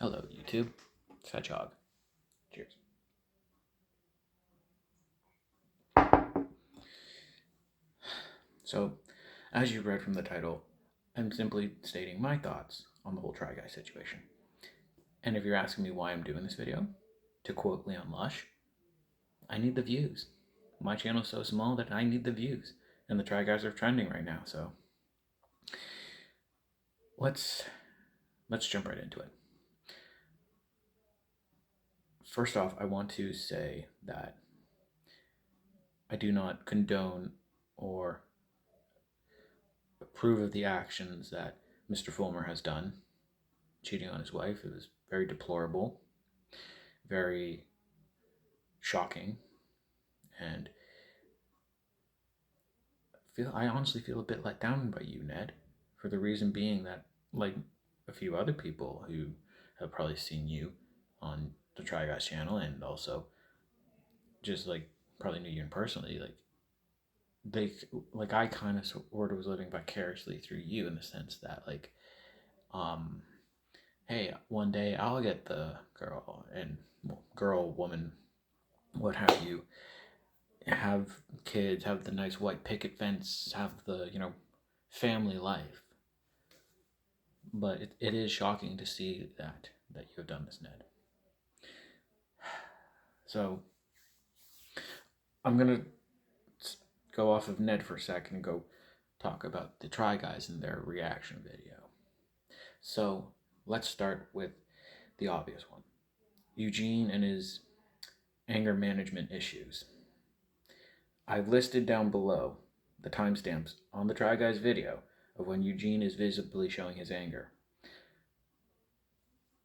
Hello, YouTube. It's Hedgehog. Cheers. So, as you read from the title, I'm simply stating my thoughts on the whole Try Guy situation. And if you're asking me why I'm doing this video, to quote Leon Lush, I need the views. My channel's so small that I need the views. And the Try Guys are trending right now, so let's jump right into it. First off, I want to say that I do not condone or approve of the actions that Mr. Fulmer has done, cheating on his wife. It was very deplorable, very shocking, and I honestly feel a bit let down by you, Ned, for the reason being that, like a few other people who have probably seen you on the Try Guys channel and also just probably knew you personally, I kind of sort of was living vicariously through you in the sense that hey, one day I'll get the girl and girl, woman, what have you, have kids, have the nice white picket fence, have the, family life. But it is shocking to see that you have done this, Ned. So I'm going to go off of Ned for a second and go talk about the Try Guys and their reaction video. So let's start with the obvious one. Eugene and his anger management issues. I've listed down below the timestamps on the Try Guys video of when Eugene is visibly showing his anger.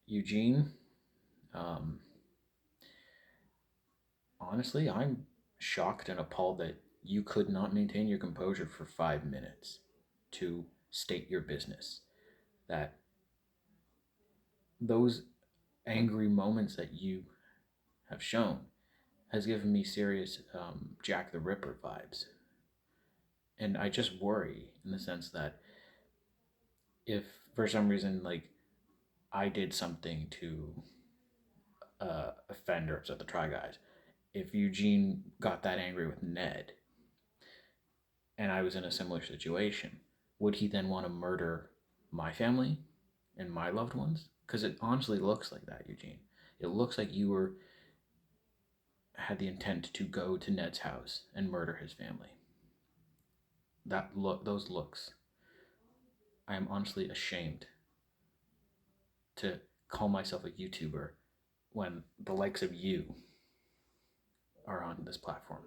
Eugene, honestly, I'm shocked and appalled that you could not maintain your composure for 5 minutes to state your business. That those angry moments that you have shown has given me serious Jack the Ripper vibes. And I just worry in the sense that if for some reason I did something to offend or upset the Try Guys, if Eugene got that angry with Ned and I was in a similar situation, would he then want to murder my family and my loved ones? Because it honestly looks like that, Eugene. It looks like you had the intent to go to Ned's house and murder his family. Those looks. I am honestly ashamed to call myself a YouTuber when the likes of you are on this platform.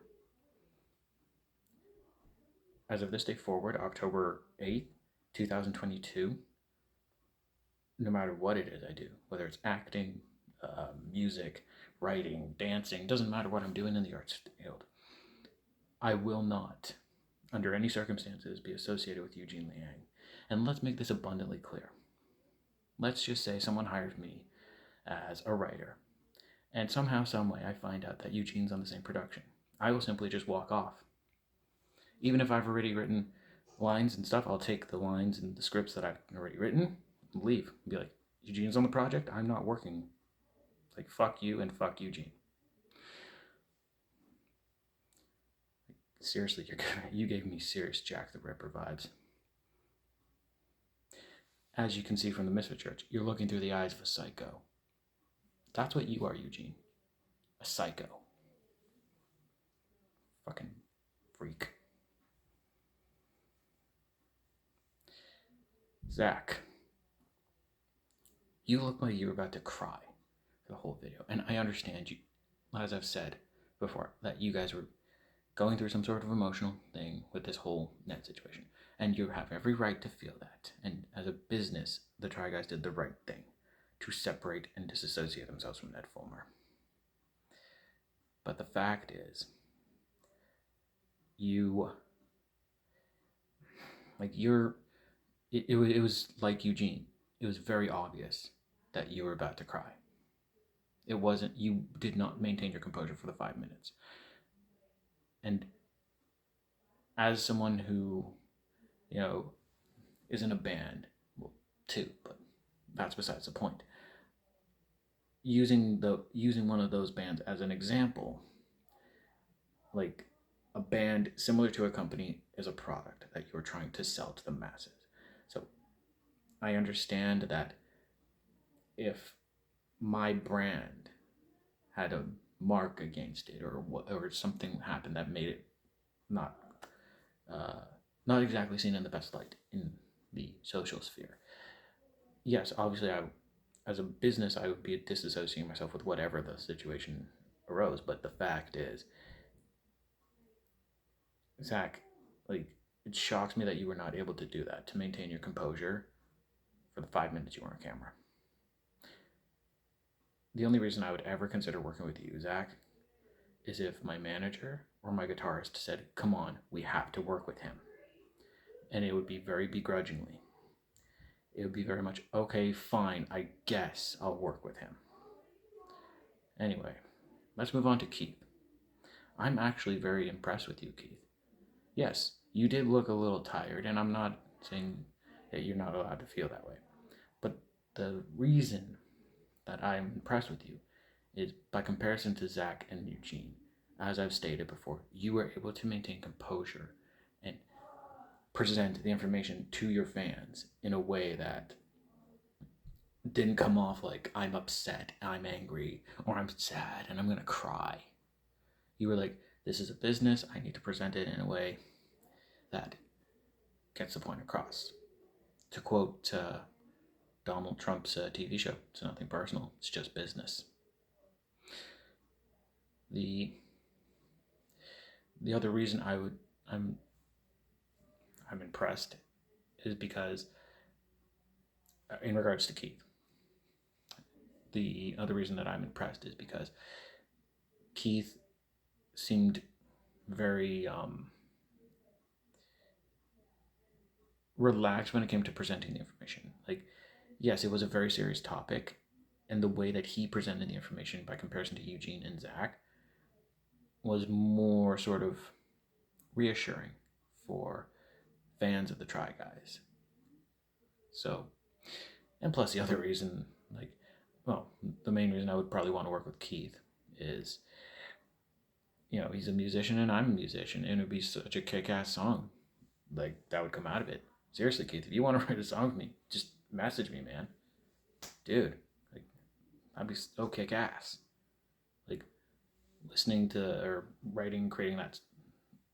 As of this day forward, October 8th, 2022, no matter what it is I do, whether it's acting, music, writing, dancing, doesn't matter what I'm doing in the arts field, I will not, under any circumstances, be associated with Eugene Liang. And let's make this abundantly clear. Let's just say someone hires me as a writer, and somehow, someway, I find out that Eugene's on the same production. I will simply just walk off. Even if I've already written lines and stuff, I'll take the lines and the scripts that I've already written and leave. Be like, Eugene's on the project, I'm not working. Like, fuck you and fuck Eugene. Seriously, you gave me serious Jack the Ripper vibes. As you can see from the Misfit Church, you're looking through the eyes of a psycho. That's what you are, Eugene. A psycho. Fucking freak. Zach, you look like you were about to cry for the whole video. And I understand you, as I've said before, that you guys were going through some sort of emotional thing with this whole Ned situation. And you have every right to feel that. And as a business, the Try Guys did the right thing to separate and disassociate themselves from Ned Fulmer. But the fact is, it was like Eugene. It was very obvious that you were about to cry. It wasn't, you did not maintain your composure for the 5 minutes. And as someone who, is in a band, well, too, but that's besides the point. using one of those bands as an example, like a band similar to a company is a product that you're trying to sell to the masses. So I understand that if my brand had a mark against it, or something happened that made it not uh, not exactly seen in the best light in the social sphere. Yes, obviously, as a business, I would be disassociating myself with whatever the situation arose. But the fact is, Zach, like, it shocks me that you were not able to do that, to maintain your composure for the 5 minutes you were on camera. The only reason I would ever consider working with you, Zach, is if my manager or my guitarist said, "Come on, we have to work with him." And it would be very begrudgingly. It would be very much, "Okay, fine, I guess I'll work with him." Anyway, let's move on to Keith. I'm actually very impressed with you, Keith. Yes, you did look a little tired, and I'm not saying that you're not allowed to feel that way. But the reason that I'm impressed with you is by comparison to Zach and Eugene. As I've stated before, you were able to maintain composure and present the information to your fans in a way that didn't come off like I'm upset, I'm angry, or I'm sad and I'm gonna cry. You were like, this is a business, I need to present it in a way that gets the point across. To quote Donald Trump's TV show, it's nothing personal, it's just business. The the other reason I'm impressed is because in regards to Keith. The other reason that I'm impressed is because Keith seemed very relaxed when it came to presenting the information. Like, yes, it was a very serious topic, and the way that he presented the information by comparison to Eugene and Zach was more sort of reassuring for fans of the Try Guys. So, and plus the other reason, like, well, the main reason I would probably want to work with Keith is, he's a musician and I'm a musician, and it would be such a kick-ass song, like, that would come out of it. Seriously, Keith, if you want to write a song with me, just message me, man. Dude, like, I'd be so kick-ass. Like, listening to, or writing, creating that,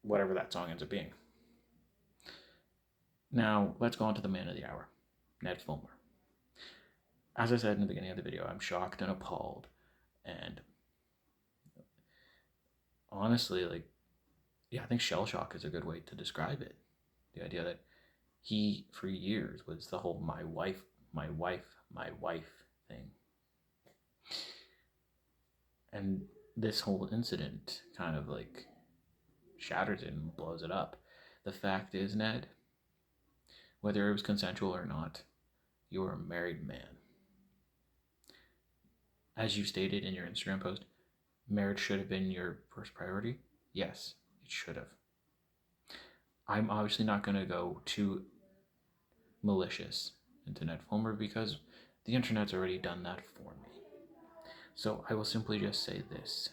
whatever that song ends up being. Now, let's go on to the man of the hour, Ned Fulmer. As I said in the beginning of the video, I'm shocked and appalled, and honestly, like, yeah, I think shell shock is a good way to describe it. The idea that he, for years, was the whole my wife thing. And this whole incident kind of like shatters it and blows it up. The fact is, Ned, whether it was consensual or not, you are a married man. As you stated in your Instagram post, marriage should have been your first priority. Yes, it should have. I'm obviously not going to go too malicious into Ned Fulmer because the internet's already done that for me. So I will simply just say this.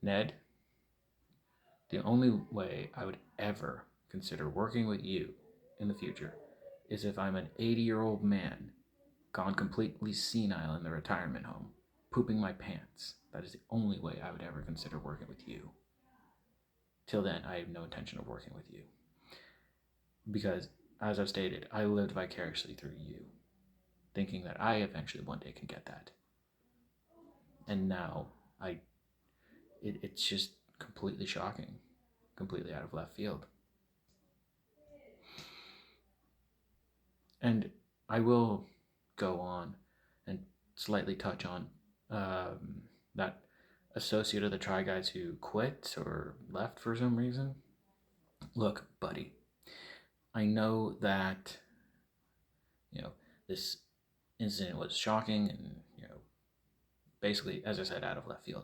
Ned, the only way I would ever consider working with you in the future is if I'm an 80-year-old man gone completely senile in the retirement home, pooping my pants. That is the only way I would ever consider working with you. Till then, I have no intention of working with you. Because, as I've stated, I lived vicariously through you, thinking that I eventually one day can get that. And now, it's just completely shocking, completely out of left field. And I will go on and slightly touch on that associate of the Try Guys who quit or left for some reason. Look, buddy, I know that, this incident was shocking and, basically, as I said, out of left field.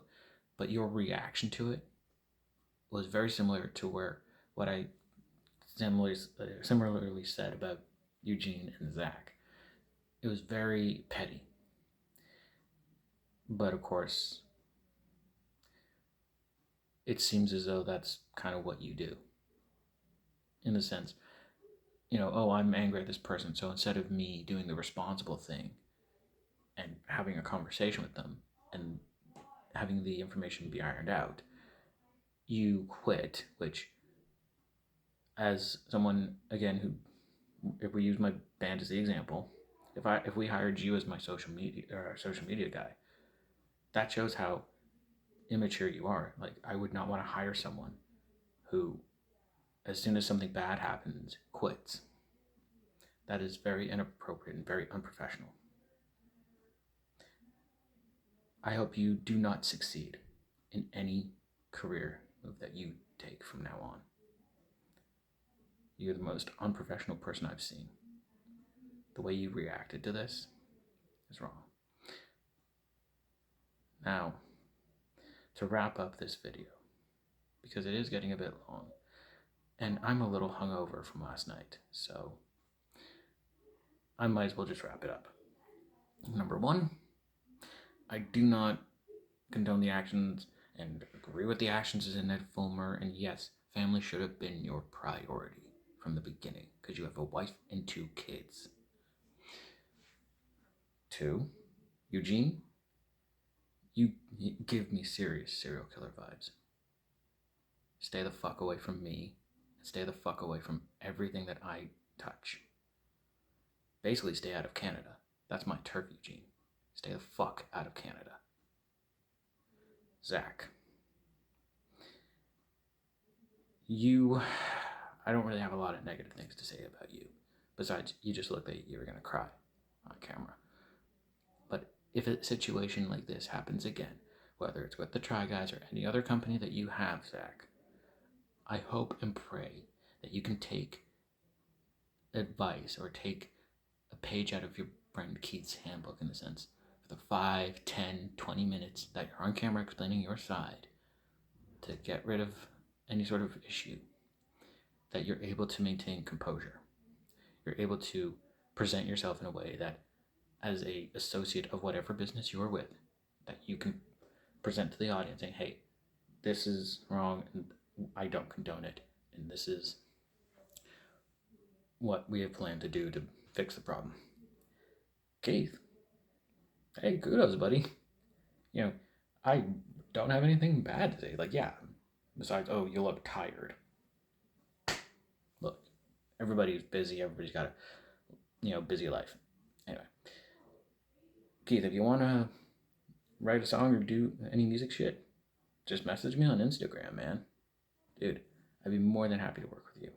But your reaction to it was very similar to what I similarly said about Eugene and Zach. It was very petty. But of course, it seems as though that's kind of what you do. In the sense, oh, I'm angry at this person, so instead of me doing the responsible thing and having a conversation with them and having the information be ironed out, you quit, which, as someone, again, who, if we use my band as the example, if we hired you as my social media guy, that shows how immature you are. Like, I would not want to hire someone who, as soon as something bad happens, quits. That is very inappropriate and very unprofessional. I hope you do not succeed in any career move that you take from now on. You're the most unprofessional person I've seen. The way you reacted to this is wrong. Now, to wrap up this video, because it is getting a bit long, and I'm a little hungover from last night, so I might as well just wrap it up. Number one, I do not condone the actions and agree with the actions of Ned Fulmer, and yes, family should have been your priority from the beginning, because you have a wife and 2 kids. 2, Eugene, you give me serious serial killer vibes. Stay the fuck away from me, and stay the fuck away from everything that I touch. Basically, stay out of Canada. That's my turf, Eugene. Stay the fuck out of Canada. Zach, I don't really have a lot of negative things to say about you. Besides, you just looked like you were going to cry on camera. But if a situation like this happens again, whether it's with the Try Guys or any other company that you have, Zach, I hope and pray that you can take advice or take a page out of your friend Keith's handbook, in the sense, for the 5, 10, 20 minutes that you're on camera explaining your side, to get rid of any sort of issue, that you're able to maintain composure. You're able to present yourself in a way that, as a associate of whatever business you are with, that you can present to the audience saying, hey, this is wrong and I don't condone it, and this is what we have planned to do to fix the problem. Keith, hey, kudos, buddy. I don't have anything bad to say. Like, yeah, besides, oh, you look tired. Look, everybody's busy. Everybody's got a, busy life. Anyway, Keith, if you want to write a song or do any music shit, just message me on Instagram, man. Dude, I'd be more than happy to work with you.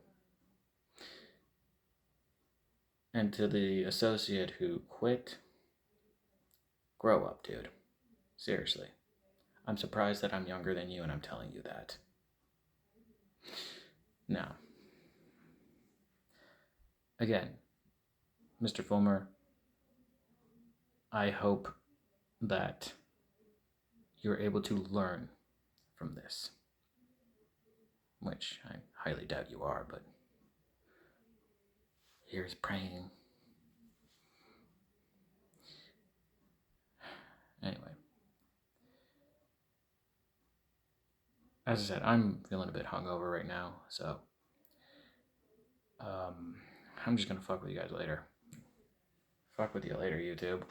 And to the associate who quit, grow up, dude. Seriously. I'm surprised that I'm younger than you and I'm telling you that. Now, again, Mr. Fulmer, I hope that you're able to learn from this, which I highly doubt you are, but here's praying. Anyway, as I said, I'm feeling a bit hungover right now, so I'm just gonna fuck with you guys later. Fuck with you later, YouTube.